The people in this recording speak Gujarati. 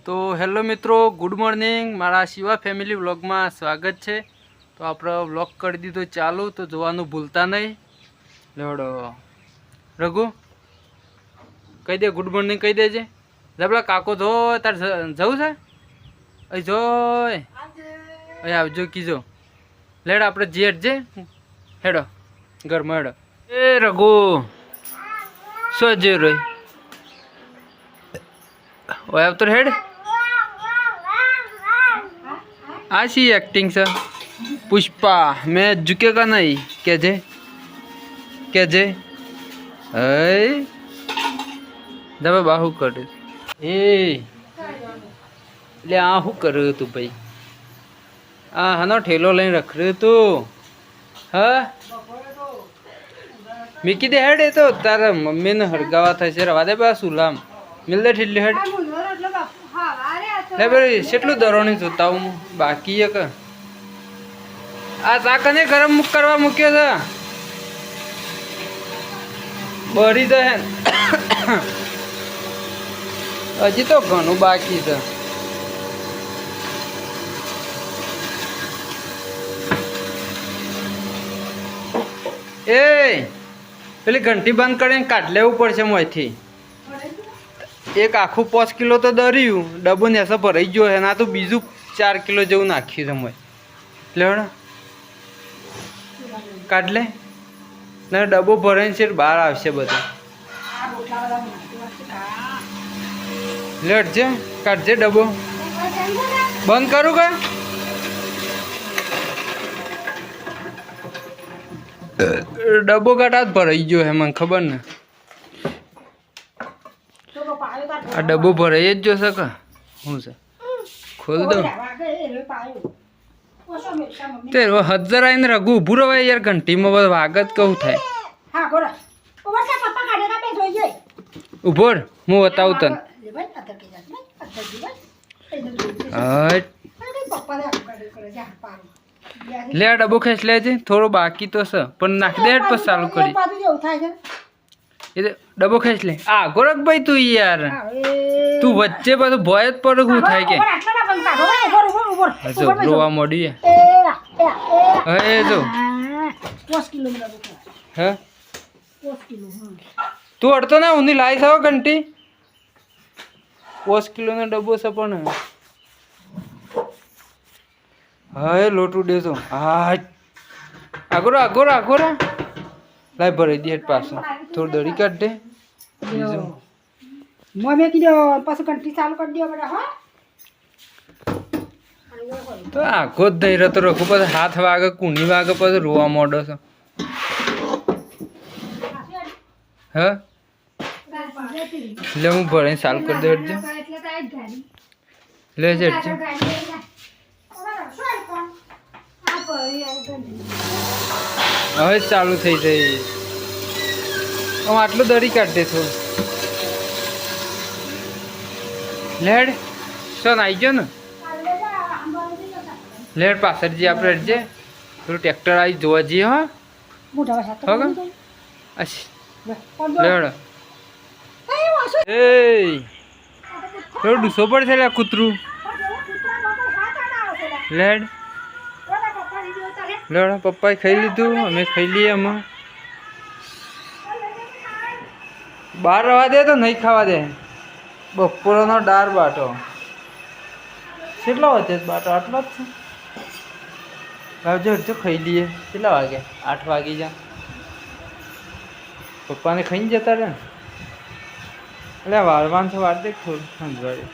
તો હેલો મિત્રો, ગુડ મોર્નિંગ. મારા શિવા ફેમિલી વ્લોગમાં સ્વાગત છે. તો આપણે વ્લોગ કરી દીધો ચાલુ, તો જોવાનું ભૂલતા નહીં. લેવડો રઘુ કહી દે, ગુડ મોર્નિંગ કહી દેજે. જબલા કાકો જો તાર જવું છે અહીં જોય અહીં આવજો કીજો. લેડ આપણે જેટ જે હેડો ઘરમાં હેડો. એ રઘુ શું જે રોય ઓય આવતો હેડ. आशी एक्टिंग सर पुष्पा मैं झुकेगा नहीं क्या जे दबा बाहु कर ए ले आहू कर तू भाई आ हनो ठेलो लઈને रख रहे तू हाँ मिकी दे हेड तो तारा मम्मी ने हड़गावा था से रवा दे बा सुलाम मिल दे ठेली हेड ले भाई કેટલું દરોણી જોતા હું બાકી એક આ ચાકને ગરમ કરવા મૂક્યો છે બળી જાય હજી તો ઘણું બાકી છે. એ પેલી ઘંટી બંધ કરીને કાઢ લેવું પડશે મોંથી. એક આખું 5 કિલો તો દર્યું ડબ્બો ને એસો ભરાઈ ગયો છે ના તો બીજું 4 કિલો જેવું નાખ્યું છે મોય. લેવડો કાઢ લે ને ડબ્બો ભરાઈને છે બહાર આવશે બધું. લેટ છે કાઢજે ડબ્બો બંધ કરું કે ડબ્બો કાઢા જ ભરાઈ ગયો છે મને ખબર ને. આ ડબ્બો ભરાઈ જ જોશે કે શું છે ખોલ દો તે 1000 આવીને રઘુ ઊભું રવાય યાર. ઘંટીમાં બસ વાગત કહું થાય. ઊભો હું બતાવું તને. લે આ ડબ્બો ખેંચ લેજે થોડો બાકી તો છે પણ નાખી દે પછી ચાલુ કરી. એ ડબ્બો ખેંચ લે. આ ગોરખ ભાઈ તું યાર તું વચ્ચે બધું ભય જ પડે શું થાય કે જો રોવા મોડ્યું હે જો હે તું અડતો ના ઊંધી લાવી થાવ ઘંટી 5 કિલોનો ડબ્બો છે પણ હા લોટું દેજો. હા આગોરા આગોરા આગોરા લાઈ ભરી દે પાછું થોડું દળી કાઢ દે. બીજું મમ્મી કીધું પાછું ઘંટી ચાલુ કરી દો બેટા. હા તો આખો જ દઈ રહ્યો તો રખું પછી હાથ વાગે કુની વાગે પછી રોવા મોડો છો. હા લે હું ભરાઈને ચાલુ કરી દે હટજે લે છે હટજે. હવે ચાલુ થઈ જાય. હું આટલું દરી કાઢ દે થોડું. લેડ શું આવી ગયો ને લેડ પાછળ જઈએ આપણે હટજે થોડું ટ્રેક્ટર આવી જોવા જઈએ. હા લેડ એ થોડું ડૂસો પડશે લે કૂતરું. લેડ લેડ પપ્પાએ ખાઈ લીધું અમે ખાઈ લઈએ. અમે બહાર રવા દે તો નહીં ખાવા દે. બપોરનો ડાર બાટો કેટલો વધે બાટો આટલો જ છે. લાવજો હજુ ખાઈ લઈએ. કેટલા વાગે 8 વાગી જા. પપ્પાને ખાઈને જતા રહે ને એટલે વારવાનું છે વાર દે થોડું સમજવાડે.